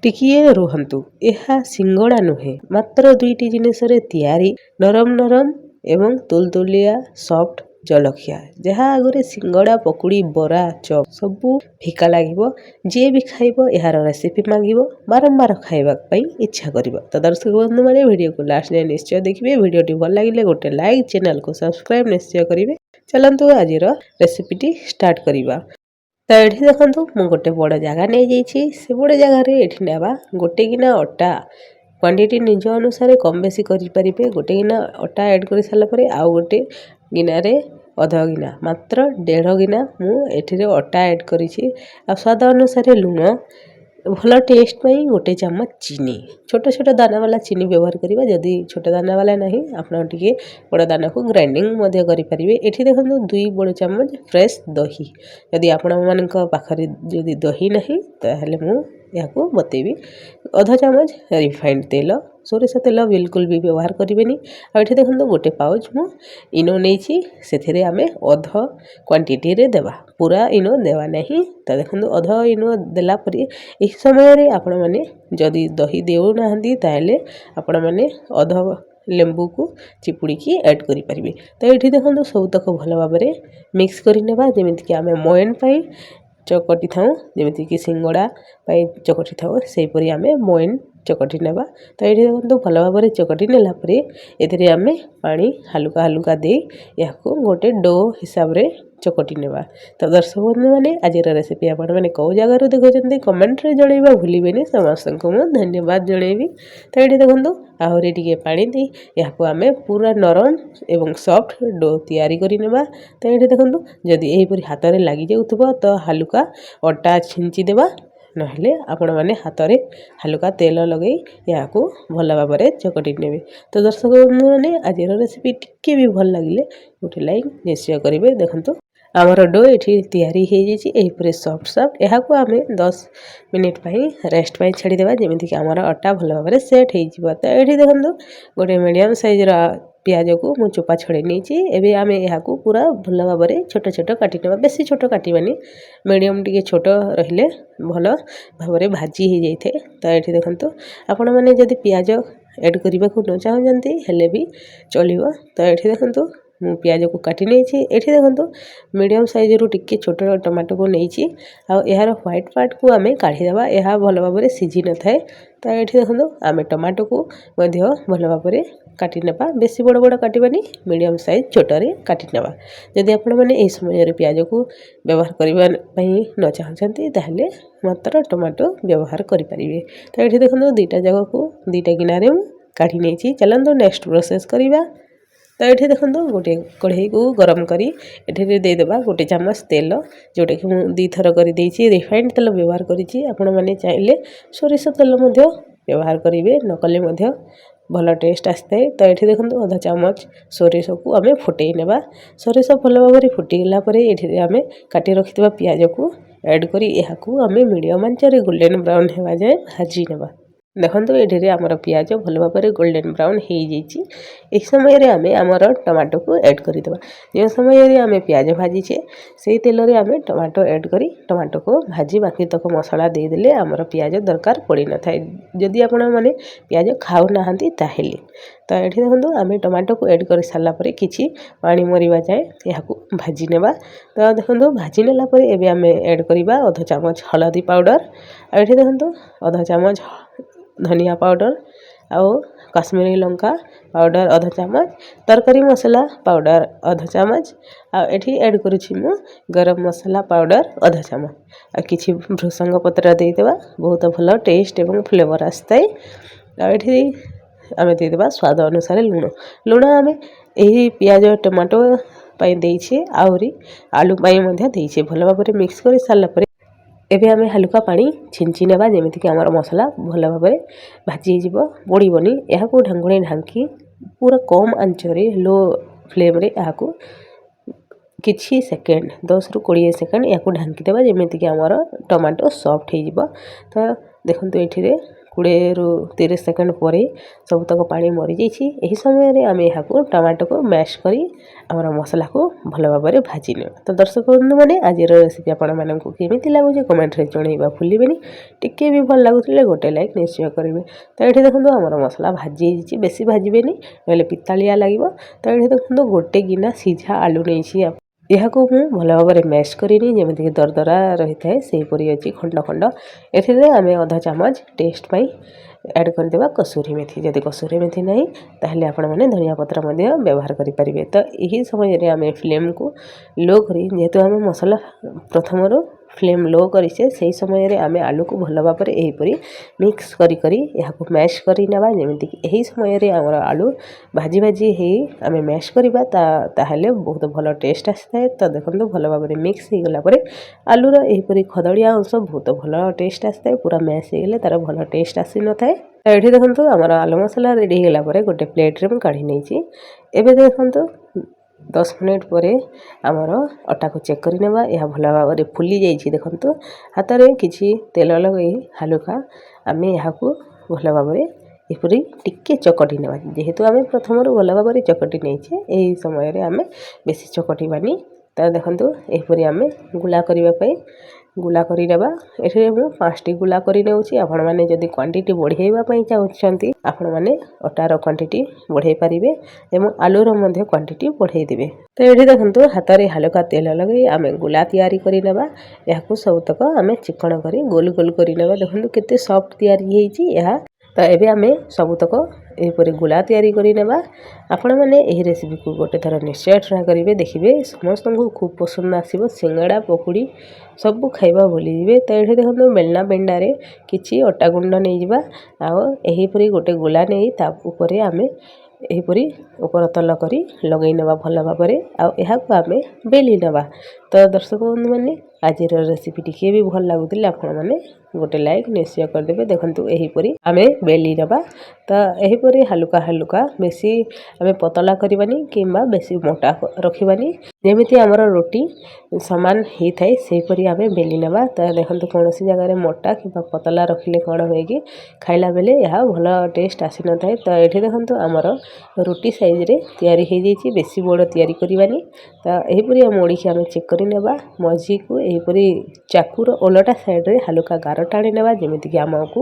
ଟିକିଏ ରୁହନ୍ତୁ, ଏହା ସିଙ୍ଗଡ଼ା ନୁହେଁ, ମାତ୍ର ଦୁଇଟି ଜିନିଷରେ ତିଆରି ନରମ ନରମ ଏବଂ ତୁଲତୁଲିଆ ସଫ୍ଟ ଜଳଖିଆ, ଯାହା ଆଗରେ ସିଙ୍ଗଡ଼ା, ପକୁଡ଼ି, ବରା, ଚପ୍ ସବୁ ଫିକା ଲାଗିବ। ଯିଏ ବି ଖାଇବ ଏହାର ରେସିପି ମାଗିବ, ବାରମ୍ବାର ଖାଇବା ପାଇଁ ଇଚ୍ଛା କରିବ। ତ ଦର୍ଶକ ବନ୍ଧୁମାନେ ଭିଡ଼ିଓକୁ ଲାଷ୍ଟ ଯାଏ ନିଶ୍ଚୟ ଦେଖିବେ। ଭିଡ଼ିଓଟି ଭଲ ଲାଗିଲେ ଗୋଟେ ଲାଇକ୍, ଚ୍ୟାନେଲକୁ ସବସ୍କ୍ରାଇବ୍ ନିଶ୍ଚୟ କରିବେ। ଚାଲନ୍ତୁ ଆଜିର ରେସିପିଟି ଷ୍ଟାର୍ଟ କରିବା। ତ ଏଠି ଦେଖନ୍ତୁ ମୁଁ ଗୋଟେ ବଡ଼ ଜାଗା ନେଇଯାଇଛି। ସେ ବଡ଼ ଜାଗାରେ ଏଠି ନେବା ଗୋଟେ ଗିନା ଅଟା। କ୍ୱାଣ୍ଟିଟି ନିଜ ଅନୁସାରେ କମ୍ ବେଶୀ କରିପାରିବେ। ଗୋଟେ ଗିନା ଅଟା ଆଡ଼୍ କରି ସାରିଲା ପରେ ଆଉ ଗୋଟେ ଗିନାରେ ଅଧ ଗିନା, ମାତ୍ର 1.5 ଗିନା ମୁଁ ଏଠିରେ ଅଟା ଆଡ଼୍ କରିଛି। ଆଉ ସ୍ୱାଦ ଅନୁସାରେ ଲୁଣ, ଭଲ ଟେଷ୍ଟ ପାଇଁ ଗୋଟେ ଚାମଚ ଚିନି, ଛୋଟ ଛୋଟ ଦାନାବାଲା ଚିନି ବ୍ୟବହାର କରିବା। ଯଦି ଛୋଟ ଦାନାବାଲା ନାହିଁ ଆପଣ ଟିକେ ବଡ଼ ଦାନାକୁ ଗ୍ରାଇଣ୍ଡିଙ୍ଗ ମଧ୍ୟ କରିପାରିବେ। ଏଠି ଦେଖନ୍ତୁ 2 ବଡ଼ ଚାମଚ ଫ୍ରେଶ୍ ଦହି। ଯଦି ଆପଣମାନଙ୍କ ପାଖରେ ଯଦି ଦହି ନାହିଁ ତାହେଲେ ମୁଁ ଏହାକୁ ବତେଇବି। ଅଧ ଚାମଚ ରିଫାଇଣ୍ଡ ତେଲ, ସୋରିଷ ତେଲ ବିଲକୁଲ ବି ବ୍ୟବହାର କରିବେନି। ଆଉ ଏଠି ଦେଖନ୍ତୁ ଗୋଟେ ପାଉଚ୍ ମୁଁ ଇନୋ ନେଇଛି, ସେଥିରେ ଆମେ ଅଧ କ୍ୱାଣ୍ଟିଟିରେ ଦେବା, ପୁରା ଇନୋ ଦେବା ନାହିଁ। ତ ଦେଖନ୍ତୁ ଅଧ ଇନୋ ଦେଲା ପରେ ଏହି ସମୟରେ ଆପଣମାନେ ଯଦି ଦହି ଦେଉନାହାନ୍ତି ତାହେଲେ ଆପଣମାନେ ଅଧ ଲେମ୍ବୁକୁ ଚିପୁଡ଼ିକି ଆଡ଼୍ କରିପାରିବେ। ତ ଏଠି ଦେଖନ୍ତୁ ସବୁତକ ଭଲ ଭାବରେ ମିକ୍ସ କରି ନେବା, ଯେମିତିକି ଆମେ ମୟନ୍ ପାଇଁ ଚକଟି ଥାଉ, ଯେମିତିକି ସିଙ୍ଗଡ଼ା ପାଇଁ ଚକଟି ଥାଉ, ସେହିପରି ଆମେ ମୟନ୍ ଚକଟି ନେବା। ତ ଏଠି ଦେଖନ୍ତୁ ଭଲ ଭାବରେ ଚକଟି ନେଲା ପରେ ଏଥିରେ ଆମେ ପାଣି ହାଲୁକା ହାଲୁକା ଦେଇ ଏହାକୁ ଗୋଟେ ଡୋ ହିସାବରେ ଚକଟି ନେବା। ତ ଦର୍ଶକ ବନ୍ଧୁମାନେ ଆଜିର ରେସିପି ଆପଣମାନେ କେଉଁ ଜାଗାରୁ ଦେଖୁଛନ୍ତି କମେଣ୍ଟରେ ଜଣାଇବା ଭୁଲିବେନି। ସମସ୍ତଙ୍କୁ ମୁଁ ଧନ୍ୟବାଦ ଜଣାଇବି। ତ ଏଠି ଦେଖନ୍ତୁ ଆହୁରି ଟିକେ ପାଣି ଦେଇ ଏହାକୁ ଆମେ ପୁରା ନରମ ଏବଂ ସଫ୍ଟ ଡୋ ତିଆରି କରି ନେବା। ତ ଏଠି ଦେଖନ୍ତୁ ଯଦି ଏହିପରି ହାତରେ ଲାଗିଯାଉଥିବ ତ ହାଲୁକା ଅଟା ଛିଞ୍ଚି ଦେବା, ନହେଲେ ଆପଣମାନେ ହାତରେ ହାଲୁକା ତେଲ ଲଗାଇ ଏହାକୁ ଭଲ ଭାବରେ ଚକଟି ନେବେ। ତ ଦର୍ଶକ ବନ୍ଧୁମାନେ ଆଜିର ରେସିପି ଟିକେ ବି ଭଲ ଲାଗିଲେ ଗୋଟେ ଲାଇକ୍ ନିଶ୍ଚୟ କରିବେ। ଦେଖନ୍ତୁ ଆମର ଡୋ ଏଠି ତିଆରି ହେଇଯାଇଛି ଏହିପରି ସଫ୍ଟ ସଫ୍ଟ। ଏହାକୁ ଆମେ 10 ମିନିଟ୍ ପାଇଁ ରେଷ୍ଟ ପାଇଁ ଛାଡ଼ିଦେବା, ଯେମିତିକି ଆମର ଅଟା ଭଲ ଭାବରେ ସେଟ୍ ହେଇଯିବ। ତ ଏଠି ଦେଖନ୍ତୁ ଗୋଟେ ମିଡ଼ିୟମ୍ ସାଇଜ୍ର ପିଆଜକୁ ମୁଁ ଚୋପା ଛଡ଼େଇ ନେଇଛି। ଏବେ ଆମେ ଏହାକୁ ପୁରା ଭଲ ଭାବରେ ଛୋଟ ଛୋଟ କାଟିନେବା, ବେଶୀ ଛୋଟ କାଟିବାନି, ମିଡ଼ିୟମ୍ ଟିକେ ଛୋଟ ରହିଲେ ଭଲ ଭାବରେ ଭାଜି ହେଇଯାଇଥାଏ। ତ ଏଠି ଦେଖନ୍ତୁ ଆପଣମାନେ ଯଦି ପିଆଜ ଆଡ଼୍ କରିବାକୁ ନ ଚାହୁଁଛନ୍ତି ହେଲେ ବି ଚଳିବ। ତ ଏଠି ଦେଖନ୍ତୁ ମୁଁ ପିଆଜକୁ କାଟି ନେଇଛି। ଏଠି ଦେଖନ୍ତୁ ମିଡ଼ିୟମ୍ ସାଇଜ୍ରୁ ଟିକେ ଛୋଟ ଟମାଟୋକୁ ନେଇଛି, ଆଉ ଏହାର ହ୍ୱାଇଟ୍ ପାର୍ଟକୁ ଆମେ କାଢ଼ିଦେବା, ଏହା ଭଲ ଭାବରେ ସିଝି ନଥାଏ। ତ ଏଠି ଦେଖନ୍ତୁ ଆମେ ଟମାଟୋକୁ ମଧ୍ୟ ଭଲ ଭାବରେ କାଟି ନେବା, ବେଶୀ ବଡ଼ ବଡ଼ କାଟିବାନି, ମିଡ଼ିୟମ୍ ସାଇଜ୍ ଛୋଟରେ କାଟି ନେବା। ଯଦି ଆପଣମାନେ ଏହି ସମୟରେ ପିଆଜକୁ ବ୍ୟବହାର କରିବା ପାଇଁ ନ ଚାହୁଁଛନ୍ତି ତାହେଲେ ମାତ୍ର ଟମାଟୋ ବ୍ୟବହାର କରିପାରିବେ। ତ ଏଠି ଦେଖନ୍ତୁ ଦୁଇଟା ଜାଗାକୁ ଦୁଇଟା ଗିନାରେ ମୁଁ କାଢ଼ି ନେଇଛି। ଚାଲନ୍ତୁ ନେକ୍ସଟ ପ୍ରୋସେସ୍ କରିବା। ତ ଏଠି ଦେଖନ୍ତୁ ଗୋଟେ କଢ଼େଇକୁ ଗରମ କରି ଏଠିରେ ଦେଇଦେବା ଗୋଟେ ଚାମଚ ତେଲ, ଯେଉଁଟାକି ମୁଁ 2 ଥର କରିଦେଇଛି। ରିଫାଇଣ୍ଡ ତେଲ ବ୍ୟବହାର କରିଛି, ଆପଣମାନେ ଚାହିଁଲେ ସୋରିଷ ତେଲ ମଧ୍ୟ ବ୍ୟବହାର କରିବେ, ନକଲେ ମଧ୍ୟ ଭଲ ଟେଷ୍ଟ ଆସିଥାଏ। ତ ଏଠି ଦେଖନ୍ତୁ ଅଧ ଚାମଚ ସୋରିଷକୁ ଆମେ ଫୁଟେଇ ନେବା। ସୋରିଷ ଭଲ ଭାବରେ ଫୁଟିଗଲା ପରେ ଏଠିରେ ଆମେ କାଟି ରଖିଥିବା ପିଆଜକୁ ଆଡ଼୍ କରି ଏହାକୁ ଆମେ ମିଡ଼ିୟମ୍ ଆଞ୍ଚରେ ଗୋଲ୍ଡେନ୍ ବ୍ରାଉନ୍ ହେବା ଯାଏ ଭାଜି ନେବା। ଦେଖନ୍ତୁ ଏଠିରେ ଆମର ପିଆଜ ଭଲ ଭାବରେ ଗୋଲ୍ଡେନ୍ ବ୍ରାଉନ୍ ହେଇଯାଇଛି। ଏହି ସମୟରେ ଆମେ ଆମର ଟମାଟୋକୁ ଆଡ଼୍ କରିଦେବା। ଯେଉଁ ସମୟରେ ଆମେ ପିଆଜ ଭାଜିଛେ ସେହି ତେଲରେ ଆମେ ଟମାଟୋ ଆଡ଼୍ କରି ଟମାଟୋକୁ ଭାଜି ବାକି ତକ ମସଲା ଦେଇଦେଲେ ଆମର ପିଆଜ ଦରକାର ପଡ଼ିନଥାଏ, ଯଦି ଆପଣମାନେ ପିଆଜ ଖାଉନାହାନ୍ତି ତାହେଲେ। ତ ଏଠି ଦେଖନ୍ତୁ ଆମେ ଟମାଟୋକୁ ଆଡ଼୍ କରି ସାରିଲା ପରେ କିଛି ପାଣି ମରିବା ଯାଏ ଏହାକୁ ଭାଜି ନେବା। ତ ଦେଖନ୍ତୁ ଭାଜି ନେଲା ପରେ ଏବେ ଆମେ ଆଡ଼୍ କରିବା ଅଧ ଚାମଚ ହଳଦୀ ପାଉଡ଼ର। ଆଉ ଏଠି ଦେଖନ୍ତୁ ଅଧ ଚାମଚ ଧନିଆ ପାଉଡ଼ର ଆଉ କାଶ୍ମୀରୀ ଲଙ୍କା ପାଉଡ଼ର ଅଧ ଚାମଚ, ତରକାରୀ ମସଲା ପାଉଡ଼ର ଅଧ ଚାମଚ, ଆଉ ଏଠି ଆଡ଼୍ କରୁଛି ମୁଁ ଗରମ ମସଲା ପାଉଡ଼ର ଅଧ ଚାମଚ, ଆଉ କିଛି ଭୃସଙ୍ଗ ପତ୍ର ଦେଇଦେବା, ବହୁତ ଭଲ ଟେଷ୍ଟ ଏବଂ ଫ୍ଲେଭର ଆସିଥାଏ। ଆଉ ଏଠି ଆମେ ଦେଇଦେବା ସ୍ୱାଦ ଅନୁସାରେ ଲୁଣ। ଲୁଣ ଆମେ ଏହି ପିଆଜ ଟମାଟୋ ପାଇଁ ଦେଇଛେ, ଆହୁରି ଆଳୁ ପାଇଁ ମଧ୍ୟ ଦେଇଛେ। ଭଲ ଭାବରେ ମିକ୍ସ କରି ସାରିଲା ପରେ ଏବେ ଆମେ ହାଲୁକା ପାଣି ଛିଞ୍ଚି ନେବା, ଯେମିତିକି ଆମର ମସଲା ଭଲ ଭାବରେ ଭାଜି ହେଇଯିବ, ପୋଡ଼ିବନି। ଏହାକୁ ଢାଙ୍କୁଣୀ ଢାଙ୍କି ପୁରା କମ୍ ଆଞ୍ଚରେ ଲୋ ଫ୍ଲେମ୍ରେ ଏହାକୁ କିଛି ସେକେଣ୍ଡ 10ରୁ 20 ସେକେଣ୍ଡ ଏହାକୁ ଢାଙ୍କି ଦେବା, ଯେମିତିକି ଆମର ଟମାଟୋ ସଫ୍ଟ ହେଇଯିବ। ତ ଦେଖନ୍ତୁ ଏଠିରେ 20 ରୁ 30 ସେକେଣ୍ଡ ପରେ ସବୁତକ ପାଣି ମରିଯାଇଛି। ଏହି ସମୟରେ ଆମେ ଏହାକୁ ଟମାଟୋକୁ ମ୍ୟାଶ୍ କରି ଆମର ମସଲାକୁ ଭଲ ଭାବରେ ଭାଜି ନେବା। ତ ଦର୍ଶକ ବନ୍ଧୁମାନେ ଆଜିର ରେସିପି ଆପଣମାନଙ୍କୁ କେମିତି ଲାଗୁଛି କମେଣ୍ଟରେ ଜଣାଇବା ଭୁଲିବେନି। ଟିକେ ବି ଭଲ ଲାଗୁଥିଲେ ଗୋଟେ ଲାଇକ୍ ନିଶ୍ଚୟ କରିବେ। ତ ଏଠି ଦେଖନ୍ତୁ ଆମର ମସଲା ଭାଜି ହେଇଯାଇଛି, ବେଶୀ ଭାଜିବେନି ନହେଲେ ପିତାଳିଆ ଲାଗିବ। ତ ଏଠି ଦେଖନ୍ତୁ ଗୋଟେ ଗିନା ସିଝା ଆଳୁ ନେଇଛି। ଏହାକୁ ମୁଁ ଭଲ ଭାବରେ ମ୍ୟାଶ୍ କରିନି, ଯେମିତିକି ଦରଦରା ରହିଥାଏ ସେହିପରି ଅଛି ଖଣ୍ଡ ଖଣ୍ଡ। ଏଥିରେ ଆମେ ଅଧା ଚାମଚ ଟେଷ୍ଟ ପାଇଁ ଆଡ଼୍ କରିଦେବା କସୁରୀ ମେଥି। ଯଦି କସୁରୀ ମେଥି ନାହିଁ ତାହେଲେ ଆପଣମାନେ ଧନିଆ ପତ୍ର ମଧ୍ୟ ବ୍ୟବହାର କରିପାରିବେ। ତ ଏହି ସମୟରେ ଆମେ ଫ୍ଲେମ୍କୁ ଲୋ କରି, ଯେହେତୁ ଆମେ ମସଲା ପ୍ରଥମରୁ ଫ୍ଲେମ୍ ଲୋ କରିଛେ, ସେହି ସମୟରେ ଆମେ ଆଳୁକୁ ଭଲ ଭାବରେ ଏହିପରି ମିକ୍ସ କରି ଏହାକୁ ମ୍ୟାଶ୍ କରି ନେବା। ଯେମିତିକି ଏହି ସମୟରେ ଆମର ଆଳୁ ଭାଜି ଭାଜି ହେଇ ଆମେ ମ୍ୟାଶ୍ କରିବା ତାହେଲେ ବହୁତ ଭଲ ଟେଷ୍ଟ ଆସିଥାଏ। ତ ଦେଖନ୍ତୁ ଭଲ ଭାବରେ ମିକ୍ସ ହେଇଗଲା ପରେ ଆଳୁର ଏହିପରି ଖଦଡ଼ିଆ ଅଂଶ ବହୁତ ଭଲ ଟେଷ୍ଟ ଆସିଥାଏ। ପୁରା ମ୍ୟାଶ୍ ହେଇଗଲେ ତା'ର ଭଲ ଟେଷ୍ଟ ଆସିନଥାଏ। ତ ଏଠି ଦେଖନ୍ତୁ ଆମର ଆଳୁ ମସଲା ରେଡ଼ି ହେଇଗଲା ପରେ ଗୋଟେ ପ୍ଲେଟ୍ରେ ମୁଁ କାଢ଼ି ନେଇଛି। ଏବେ ଦେଖନ୍ତୁ 10 ମିନିଟ୍ ପରେ ଆମର ଅଟାକୁ ଚେକ୍ କରିନେବା। ଏହା ଭଲ ଭାବରେ ଫୁଲି ଯାଇଛି। ଦେଖନ୍ତୁ ହାତରେ କିଛି ତେଲ ଲଗାଇ ହାଲୁକା ଆମେ ଏହାକୁ ଭଲ ଭାବରେ ଏପରି ଟିକେ ଚକଟି ନେବା। ଯେହେତୁ ଆମେ ପ୍ରଥମରୁ ଭଲ ଭାବରେ ଚକଟି ନେଇଛେ, ଏହି ସମୟରେ ଆମେ ବେଶୀ ଚକଟିବାନି। ତ ଦେଖନ୍ତୁ ଏହିପରି ଆମେ ଗୁଳା କରିବା ପାଇଁ ଗୁଳା କରିନେବା। ଏଠାରେ ମୁଁ 5ଟି ଗୁଳା କରି ନେଉଛି। ଆପଣମାନେ ଯଦି କ୍ୱାଣ୍ଟିଟି ବଢ଼ାଇବା ପାଇଁ ଚାହୁଁଛନ୍ତି ଆପଣମାନେ ଅଟାର କ୍ୱାଣ୍ଟିଟି ବଢ଼ାଇ ପାରିବେ ଏବଂ ଆଳୁର ମଧ୍ୟ କ୍ୱାଣ୍ଟିଟି ବଢ଼ାଇ ଦେବେ। ତ ଏଠି ଦେଖନ୍ତୁ ହାତରେ ହାଲୁକା ତେଲ ଲଗାଇ ଆମେ ଗୁଳା ତିଆରି କରିନେବା। ଏହାକୁ ସବୁତକ ଆମେ ଚିକଣ କରି ଗୋଲ ଗୋଲ କରିନେବା। ଦେଖନ୍ତୁ କେତେ ସଫ୍ଟ ତିଆରି ହେଇଛି ଏହା। ତ ଏବେ ଆମେ ସବୁତକ ଏହିପରି ଗୁଳା ତିଆରି କରିନେବା। ଆପଣମାନେ ଏହି ରେସିପିକୁ ଗୋଟେ ଥର ନିଶ୍ଚୟ ଟ୍ରାଏ କରିବେ, ଦେଖିବେ ସମସ୍ତଙ୍କୁ ଖୁବ୍ ପସନ୍ଦ ଆସିବ। ସିଙ୍ଗଡ଼ା ପକୁଡ଼ି ସବୁ ଖାଇବା ଭୁଲିଯିବେ। ତ ଏଠି ଦେଖନ୍ତୁ ବେଲଣା ବେଣ୍ଡାରେ କିଛି ଅଟା ଗୁଣ୍ଡ ନେଇଯିବା। ଆଉ ଏହିପରି ଗୋଟେ ଗୁଳା ନେଇ ତା ଉପରେ ଆମେ ଏହିପରି ଉପର ତଳ କରି ଲଗାଇ ନେବା ଭଲ ଭାବରେ। ଆଉ ଏହାକୁ ଆମେ ବେଲି ନେବା। ତ ଦର୍ଶକ ବନ୍ଧୁମାନେ ଆଜିର ରେସିପି ଟିକିଏ ବି ଭଲ ଲାଗୁଥିଲେ ଆପଣମାନେ ଗୋଟେ ଲାଇକ୍ ନିଶ୍ଚୟ କରିଦେବେ। ଦେଖନ୍ତୁ ଏହିପରି ଆମେ ବେଲି ନେବା। ତ ଏହିପରି ହାଲୁକା ହାଲୁକା, ବେଶୀ ଆମେ ପତଳା କରିବାନି କିମ୍ବା ବେଶୀ ମୋଟା ରଖିବାନି, ଯେମିତି ଆମର ରୁଟି ସମାନ ହେଇଥାଏ ସେହିପରି ଆମେ ବେଲି ନେବା। ତ ଦେଖନ୍ତୁ କୌଣସି ଜାଗାରେ ମୋଟା କିମ୍ବା ପତଳା ରଖିଲେ କ'ଣ ହୁଏ କି ଖାଇଲା ବେଳେ ଏହା ଭଲ ଟେଷ୍ଟ ଆସିନଥାଏ। ତ ଏଠି ଦେଖନ୍ତୁ ଆମର ରୁଟି ସାଇଜ୍ରେ ତିଆରି ହେଇଯାଇଛି, ବେଶୀ ବଡ଼ ତିଆରି କରିବାନି। ତ ଏହିପରି ମୋଡ଼ିକି ଆମେ ଚେକ୍ କରି ନେବା। ମଝିକୁ ଏହିପରି ଚାକୁର ଓଲଟା ସାଇଡ଼୍ରେ ହାଲୁକା ଗାର ଟାଣି ନେବା, ଯେମିତିକି ଆମକୁ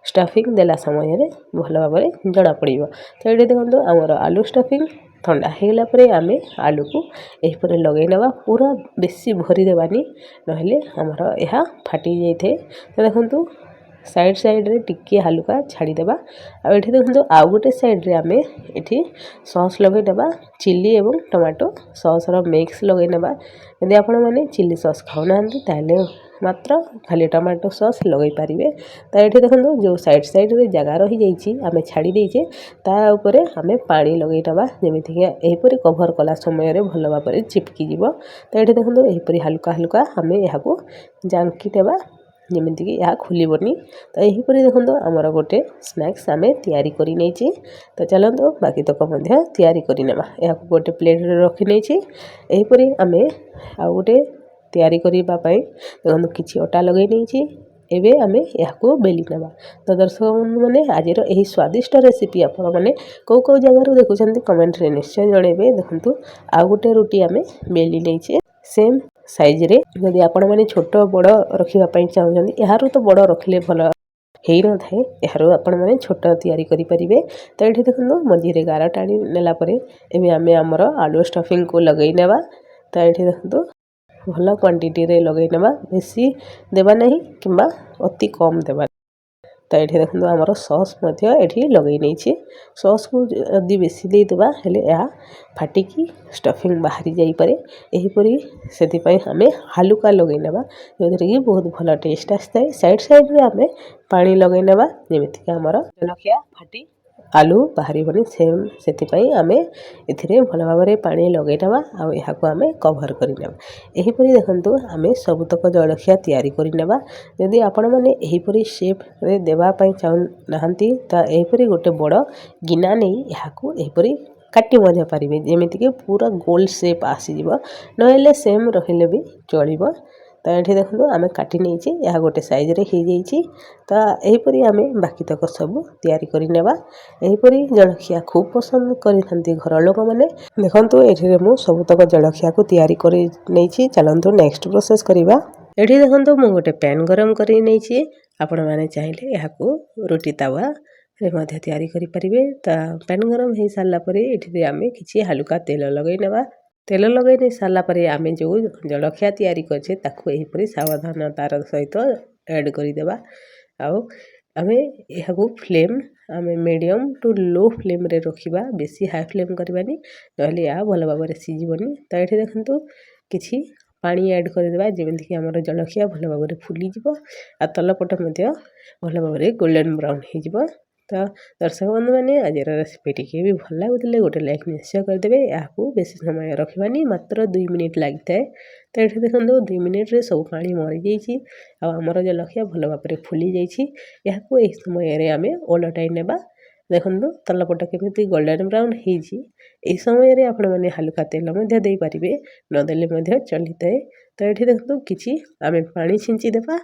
ଷ୍ଟଫିଂ ଦେଲା ସମୟରେ ଭଲ ଭାବରେ ଜଣାପଡ଼ିବ। ତ ଏଠି ଦେଖନ୍ତୁ ଆମର ଆଳୁ ଷ୍ଟଫିଂ ଥଣ୍ଡା ହେଇଗଲା ପରେ ଆମେ ଆଳୁକୁ ଏହିପରି ଲଗାଇ ନେବା। ପୁରା ବେଶୀ ଭରି ଦେବାନି, ନହେଲେ ଆମର ଏହା ଫାଟି ଯାଇଥାଏ। ତ ଦେଖନ୍ତୁ ସାଇଡ଼୍ରେ ଟିକିଏ ହାଲୁକା ଛାଡ଼ିଦେବା। ଆଉ ଏଠି ଦେଖନ୍ତୁ ଆଉ ଗୋଟେ ସାଇଡ଼୍ରେ ଆମେ ଏଠି ସସ୍ ଲଗାଇ ନେବା। ଚିଲି ଏବଂ ଟମାଟୋ ସସ୍ର ମିକ୍ସ ଲଗାଇ ନେବା। ଯଦି ଆପଣମାନେ ଚିଲି ସସ୍ ଖାଉନାହାନ୍ତି ତାହେଲେ ମାତ୍ର ଖାଲି ଟମାଟୋ ସସ୍ ଲଗାଇ ପାରିବେ। ତ ଏଠି ଦେଖନ୍ତୁ ଯେଉଁ ସାଇଡ଼୍ରେ ଜାଗା ରହିଯାଇଛି ଆମେ ଛାଡ଼ି ଦେଇଛେ, ତା ଉପରେ ଆମେ ପାଣି ଲଗାଇ ନେବା, ଯେମିତିକି ଏହିପରି କଭର୍ କଲା ସମୟରେ ଭଲ ଭାବରେ ଚିପକି ଯିବ। ତ ଏଠି ଦେଖନ୍ତୁ ଏହିପରି ହାଲୁକା ହାଲୁକା ଆମେ ଏହାକୁ ଜାଙ୍କି ଦେବା, ଯେମିତିକି ଏହା ଖୋଲିବନି। ତ ଏହିପରି ଦେଖନ୍ତୁ ଆମର ଗୋଟେ ସ୍ନାକ୍ସ ଆମେ ତିଆରି କରି ନେଇଛେ। ତ ଚାଲନ୍ତୁ ବାକି ତକ ମଧ୍ୟ ତିଆରି କରିନେବା। ଏହାକୁ ଗୋଟେ ପ୍ଲେଟ୍ରେ ରଖି ନେଇଛି। ଏହିପରି ଆମେ ଆଉ ଗୋଟେ ତିଆରି କରିବା ପାଇଁ ଦେଖନ୍ତୁ କିଛି ଅଟା ଲଗାଇ ନେଇଛି। ଏବେ ଆମେ ଏହାକୁ ବେଲି ନେବା। ତ ଦର୍ଶକ ବନ୍ଧୁମାନେ ଆଜିର ଏହି ସ୍ୱାଦିଷ୍ଟ ରେସିପି ଆପଣମାନେ କେଉଁ ଜାଗାରୁ ଦେଖୁଛନ୍ତି କମେଣ୍ଟରେ ନିଶ୍ଚୟ ଜଣାଇବେ। ଦେଖନ୍ତୁ ଆଉ ଗୋଟେ ରୁଟି ଆମେ ବେଲି ନେଇଛେ ସେମ୍ ସାଇଜ୍ରେ। ଯଦି ଆପଣମାନେ ଛୋଟ ବଡ଼ ରଖିବା ପାଇଁ ଚାହୁଁଛନ୍ତି, ଏହାରୁ ତ ବଡ଼ ରଖିଲେ ଭଲ ହେଇନଥାଏ, ଏହାରୁ ଆପଣମାନେ ଛୋଟ ତିଆରି କରିପାରିବେ। ତ ଏଠି ଦେଖନ୍ତୁ ମଝିରେ ଗାର ଟାଣି ନେଲା ପରେ ଏବେ ଆମେ ଆମର ଆଳୁ ଷ୍ଟଫିଂକୁ ଲଗାଇ ନେବା। ତ ଏଠି ଦେଖନ୍ତୁ ଭଲ କ୍ୱାଣ୍ଟିଟିରେ ଲଗାଇ ନେବା, ବେଶୀ ଦେବା ନାହିଁ କିମ୍ବା ଅତି କମ୍ ଦେବା। ତ ଏଠି ଦେଖନ୍ତୁ ଆମର ସସ୍ ମଧ୍ୟ ଏଠି ଲଗାଇ ନେଇଛି। ସସ୍କୁ ଯଦି ବେଶୀ ଦେଇଦେବା ହେଲେ ଏହା ଫାଟିକି ଷ୍ଟଫିଂ ବାହାରି ଯାଇପାରେ। ଏହିପରି ସେଥିପାଇଁ ଆମେ ହାଲୁକା ଲଗାଇ ନେବା, ଯେଉଁଥିରେ କି ବହୁତ ଭଲ ଟେଷ୍ଟ ଆସିଥାଏ। ସାଇଡ଼୍ରେ ଆମେ ପାଣି ଲଗାଇ ନେବା, ଯେମିତିକି ଆମର ଜଲଖିଆ ଫାଟି ଆଳୁ ବାହାରିବନି। ସେଥିପାଇଁ ଆମେ ଏଥିରେ ଭଲ ଭାବରେ ପାଣି ଲଗାଇ ନେବା। ଆଉ ଏହାକୁ ଆମେ କଭର୍ କରିନେବା। ଏହିପରି ଦେଖନ୍ତୁ ଆମେ ସବୁତକ ଜଳଖିଆ ତିଆରି କରିନେବା। ଯଦି ଆପଣମାନେ ଏହିପରି ସେପ୍ରେ ଦେବା ପାଇଁ ଚାହୁଁନାହାନ୍ତି, ତ ଏହିପରି ଗୋଟେ ବଡ଼ ଗିନା ନେଇ ଏହାକୁ ଏହିପରି କାଟି ମଧ୍ୟ ପାରିବେ, ଯେମିତିକି ପୁରା ଗୋଲ ସେପ୍ ଆସିଯିବ। ନହେଲେ ସେମ୍ ରହିଲେ ବି ଚଳିବ। ତ ଏଠି ଦେଖନ୍ତୁ ଆମେ କାଟି ନେଇଛି, ଏହା ଗୋଟେ ସାଇଜ୍ରେ ହେଇଯାଇଛି। ତ ଏହିପରି ଆମେ ବାକିତକ ସବୁ ତିଆରି କରି ନେବା। ଏହିପରି ଜଳଖିଆ ଖୁବ୍ ପସନ୍ଦ କରିଥାନ୍ତି ଘର ଲୋକମାନେ। ଦେଖନ୍ତୁ ଏଠିରେ ମୁଁ ସବୁତକ ଜଳଖିଆକୁ ତିଆରି କରି ନେଇଛି। ଚାଲନ୍ତୁ ନେକ୍ସଟ ପ୍ରୋସେସ୍ କରିବା। ଏଠି ଦେଖନ୍ତୁ ମୁଁ ଗୋଟେ ପ୍ୟାନ୍ ଗରମ କରି ନେଇଛି। ଆପଣମାନେ ଚାହିଁଲେ ଏହାକୁ ରୁଟି ତାୱାରେ ମଧ୍ୟ ତିଆରି କରିପାରିବେ। ତ ପ୍ୟାନ୍ ଗରମ ହେଇସାରିଲା ପରେ ଏଠିରେ ଆମେ କିଛି ହାଲୁକା ତେଲ ଲଗାଇ ନେବା। ତେଲ ଲଗାଇ ନେଇ ସାରିଲା ପରେ ଆମେ ଯେଉଁ ଜଳଖିଆ ତିଆରି କରିଛେ ତାକୁ ଏହିପରି ସାବଧାନତାର ସହିତ ଆଡ଼୍ କରିଦେବା। ଆଉ ଆମେ ଏହାକୁ ଆମେ ମିଡ଼ିୟମ୍ ଟୁ ଲୋ ଫ୍ଲେମ୍ରେ ରଖିବା, ବେଶୀ ହାଇ ଫ୍ଲେମ୍ କରିବାନି, ନହେଲେ ଏହା ଭଲ ଭାବରେ ସିଝିବନି। ତ ଏଠି ଦେଖନ୍ତୁ କିଛି ପାଣି ଆଡ଼୍ କରିଦେବା, ଯେମିତିକି ଆମର ଜଳଖିଆ ଭଲ ଭାବରେ ଫୁଲିଯିବ ଆଉ ତଳପଟ ମଧ୍ୟ ଭଲ ଭାବରେ ଗୋଲ୍ଡେନ୍ ବ୍ରାଉନ୍ ହେଇଯିବ। ତ ଦର୍ଶକ ବନ୍ଧୁମାନେ ଆଜିର ରେସିପି ଟିକେ ବି ଭଲ ଲାଗୁଥିଲେ ଗୋଟେ ଲାଇକ୍ ନିଶ୍ଚୟ କରିଦେବେ। ଏହାକୁ ବେଶୀ ସମୟ ରଖିବାନି, ମାତ୍ର 2 ମିନିଟ୍ ଲାଗିଥାଏ। ତ ଏଠି ଦେଖନ୍ତୁ 2 ମିନିଟ୍ରେ ସବୁ ପାଣି ମରିଯାଇଛି ଆଉ ଆମର ଜଳଖିଆ ଭଲ ଭାବରେ ଫୁଲି ଯାଇଛି। ଏହାକୁ ଏହି ସମୟରେ ଆମେ ଓଲଟାଇ ନେବା। ଦେଖନ୍ତୁ ତଳପଟ କେମିତି ଗୋଲ୍ଡେନ୍ ବ୍ରାଉନ୍ ହେଇଛି। ଏହି ସମୟରେ ଆପଣମାନେ ହାଲୁକା ତେଲ ମଧ୍ୟ ଦେଇପାରିବେ, ନଦେଲେ ମଧ୍ୟ ଚଳିଥାଏ। ତ ଏଠି ଦେଖନ୍ତୁ କିଛି ଆମେ ପାଣି ଛିଞ୍ଚି ଦେବା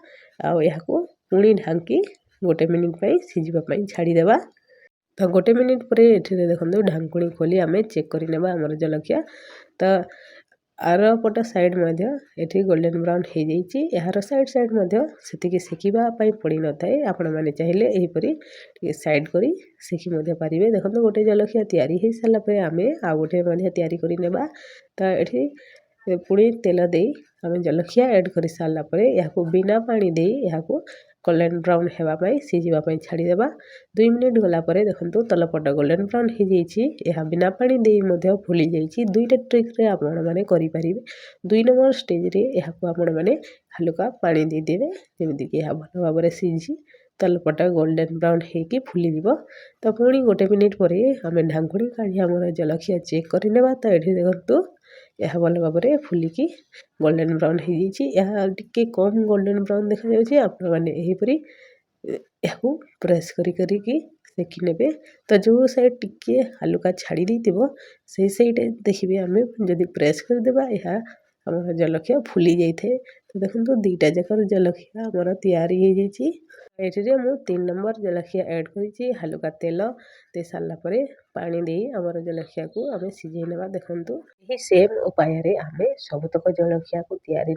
ଆଉ ଏହାକୁ ପୁଣି ଢାଙ୍କି 1 ମିନିଟ୍ ପାଇଁ ସିଝିବା ପାଇଁ ଛାଡ଼ିଦେବା। ତ 1 ମିନିଟ୍ ପରେ ଏଠିରେ ଦେଖନ୍ତୁ ଢାଙ୍କୁଣୀ ଖୋଲି ଆମେ ଚେକ୍ କରିନେବା ଆମର ଜଳଖିଆ। ତ ଆର ପଟ ସାଇଡ଼୍ ମଧ୍ୟ ଏଠି ଗୋଲ୍ଡେନ୍ ବ୍ରାଉନ୍ ହେଇଯାଇଛି। ଏହାର ସାଇଡ଼୍ ମଧ୍ୟ ସେତିକି ସେକିବା ପାଇଁ ପଡ଼ିନଥାଏ। ଆପଣମାନେ ଚାହିଁଲେ ଏହିପରି ଟିକେ ସାଇଡ଼୍ କରି ସେକି ମଧ୍ୟ ପାରିବେ। ଦେଖନ୍ତୁ ଗୋଟେ ଜଳଖିଆ ତିଆରି ହେଇସାରିଲା ପରେ ଆମେ ଆଉ ଗୋଟେ ମଧ୍ୟ ତିଆରି କରି ନେବା। ତ ଏଠି ପୁଣି ତେଲ ଦେଇ ଆମେ ଜଳଖିଆ ଆଡ଼୍ କରି ସାରିଲା ପରେ ଏହାକୁ ବିନା ପାଣି ଦେଇ ଏହାକୁ ଗୋଲ୍ଡେନ୍ ବ୍ରାଉନ୍ ହେବା ପାଇଁ ସିଝିବା ପାଇଁ ଛାଡ଼ିଦେବା। 2 ମିନିଟ୍ ଗଲା ପରେ ଦେଖନ୍ତୁ ତଳପଟ ଗୋଲ୍ଡେନ୍ ବ୍ରାଉନ୍ ହେଇଯାଇଛି। ଏହା ବିନା ପାଣି ଦେଇ ମଧ୍ୟ ଫୁଲି ଯାଇଛି। 2ଟା ଟ୍ରିକ୍ରେ ଆପଣମାନେ କରିପାରିବେ। 2 ନମ୍ବର ଷ୍ଟେଜ୍ରେ ଏହାକୁ ଆପଣମାନେ ହାଲୁକା ପାଣି ଦେଇଦେବେ, ଯେମିତିକି ଏହା ଭଲ ଭାବରେ ସିଝି ତଳପଟ ଗୋଲ୍ଡେନ୍ ବ୍ରାଉନ୍ ହେଇକି ଫୁଲିଯିବ। ତ ପୁଣି 1 ମିନିଟ୍ ପରେ ଆମେ ଢାଙ୍କୁଣୀ କାଢ଼ି ଆମର ଜଳଖିଆ ଚେକ୍ କରିନେବା। ତ ଏଠି ଦେଖନ୍ତୁ ଏହା ଭଲ ଭାବରେ ଫୁଲିକି ଗୋଲ୍ଡେନ୍ ବ୍ରାଉନ୍ ହେଇଯାଇଛି। ଏହା ଟିକେ କମ୍ ଗୋଲ୍ଡେନ୍ ବ୍ରାଉନ୍ ଦେଖାଯାଉଛି। ଆପଣମାନେ ଏହିପରି ଏହାକୁ ପ୍ରେସ୍ କରିକି ସେକି ନେବେ। ତ ଯେଉଁ ସାଇଡ଼୍ ଟିକେ ହାଲୁକା ଛାଡ଼ି ଦେଇଥିବ ସେଇ ସାଇଡ଼୍ ଦେଖିବେ ଆମେ ଯଦି ପ୍ରେସ୍ କରିଦେବା ଏହା ଆମର ଜଳଖିଆ ଫୁଲି ଯାଇଥାଏ। ତ ଦେଖନ୍ତୁ 2ଟା ଯାକର ଜଳଖିଆ ଆମର ତିଆରି ହେଇଯାଇଛି। ଏଠିରେ ମୁଁ 3 ନମ୍ବର ଜଳଖିଆ ଆଡ଼୍ କରିଛି। ହାଲୁକା ତେଲ ଦେଇ ସାରିଲା ପରେ ପାଣି ଦେଇ ଆମର ଜଳଖିଆକୁ ଆମେ ସିଝେଇ ନେବା। ଦେଖନ୍ତୁ ଏହି ସେମ୍ ଉପାୟରେ ଆମେ ସବୁତକ ଜଳଖିଆକୁ ତିଆରି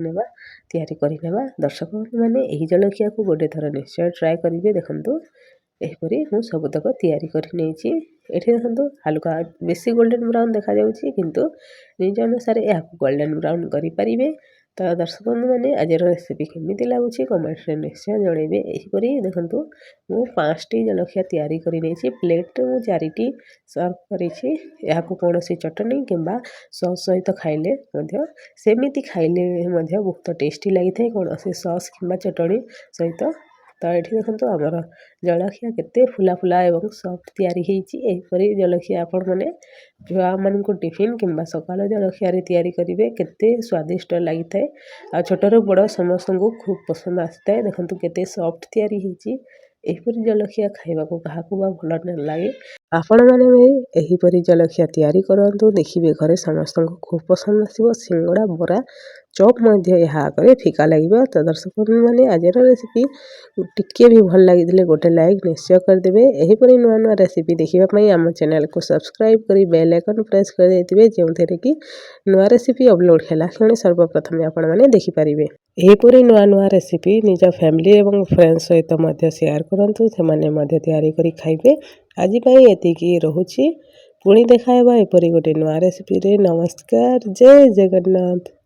କରିନେବା। ଦର୍ଶକ ବନ୍ଧୁମାନେ ଏହି ଜଳଖିଆକୁ ଗୋଟେ ଥର ନିଶ୍ଚୟ ଟ୍ରାଏ କରିବେ। ଦେଖନ୍ତୁ ଏହିପରି ମୁଁ ସବୁତକ ତିଆରି କରି ନେଇଛି। ଏଠି ଦେଖନ୍ତୁ ହାଲୁକା ବେଶୀ ଗୋଲ୍ଡେନ୍ ବ୍ରାଉନ୍ ଦେଖାଯାଉଛି, କିନ୍ତୁ ନିଜ ଅନୁସାରେ ଏହାକୁ ଗୋଲ୍ଡେନ୍ ବ୍ରାଉନ୍ କରିପାରିବେ। ତ ଦର୍ଶକ ବନ୍ଧୁମାନେ ଆଜିର ରେସିପି କେମିତି ଲାଗୁଛି କମେଣ୍ଟରେ ନିଶ୍ଚୟ ଜଣାଇବେ। ଏହିପରି ଦେଖନ୍ତୁ ମୁଁ 5ଟି ଜଳଖିଆ ତିଆରି କରି ନେଇଛି। ପ୍ଲେଟ୍ରେ ମୁଁ 4ଟି ସର୍ଭ କରିଛି। ଏହାକୁ କୌଣସି ଚଟଣି କିମ୍ବା ସସ୍ ସହିତ ଖାଇଲେ ମଧ୍ୟ ସେମିତି ଖାଇଲେ ମଧ୍ୟ ବହୁତ ଟେଷ୍ଟି ଲାଗିଥାଏ, କୌଣସି ସସ୍ କିମ୍ବା ଚଟଣି ସହିତ। ତ ଏଠି ଦେଖନ୍ତୁ ଆମର ଜଳଖିଆ କେତେ ଫୁଲା ଏବଂ ସଫ୍ଟ ତିଆରି ହେଇଛି। ଏହିପରି ଜଳଖିଆ ଆପଣମାନେ ଛୁଆମାନଙ୍କୁ ଟିଫିନ୍ କିମ୍ବା ସକାଳ ଜଳଖିଆରେ ତିଆରି କରିବେ, କେତେ ସ୍ୱାଦିଷ୍ଟ ଲାଗିଥାଏ ଆଉ ଛୋଟରୁ ବଡ଼ ସମସ୍ତଙ୍କୁ ଖୁବ୍ ପସନ୍ଦ ଆସିଥାଏ। ଦେଖନ୍ତୁ କେତେ ସଫ୍ଟ ତିଆରି ହେଇଛି। ଏହିପରି ଜଳଖିଆ ଖାଇବାକୁ କାହାକୁ ବା ଭଲ ନ ଲାଗେ। ଆପଣମାନେ ବି ଏହିପରି ଜଳଖିଆ ତିଆରି କରନ୍ତୁ, ଦେଖିବେ ଘରେ ସମସ୍ତଙ୍କୁ ଖୁବ୍ ପସନ୍ଦ ଆସିବ। ସିଙ୍ଗଡ଼ା, ବରା, ଚପ୍ ମଧ୍ୟ ଏହା ଆଗରେ ଫିକା ଲାଗିବ। ତ ଦର୍ଶକ ବନ୍ଧୁମାନେ ଆଜିର ରେସିପି ଟିକେ ବି ଭଲ ଲାଗିଥିଲେ ଗୋଟେ ଲାଇକ୍ ନିଶ୍ଚୟ କରିଦେବେ। ଏହିପରି ନୂଆ ରେସିପି ଦେଖିବା ପାଇଁ ଆମ ଚ୍ୟାନେଲକୁ ସବସ୍କ୍ରାଇବ୍ କରି ବେଲ୍ ଆଇକନ୍ ପ୍ରେସ୍ କରିଦେଇଥିବେ, ଯେଉଁଥିରେ କି ନୂଆ ରେସିପି ଅପଲୋଡ଼ ହେଲା କ୍ଷଣି ସର୍ବପ୍ରଥମେ ଆପଣମାନେ ଦେଖିପାରିବେ। ଏହିପରି ନୂଆ ରେସିପି ନିଜ ଫ୍ୟାମିଲି ଏବଂ ଫ୍ରେଣ୍ଡ ସହିତ ମଧ୍ୟ ସେୟାର କରନ୍ତୁ, ସେମାନେ ମଧ୍ୟ ତିଆରି କରି ଖାଇବେ। ଆଜି ପାଇଁ ଏତିକି ରହୁଛି। ପୁଣି ଦେଖା ହେବା ଏପରି ଗୋଟେ ନୂଆ ରେସିପିରେ। ନମସ୍କାର, ଜୟ ଜଗନ୍ନାଥ।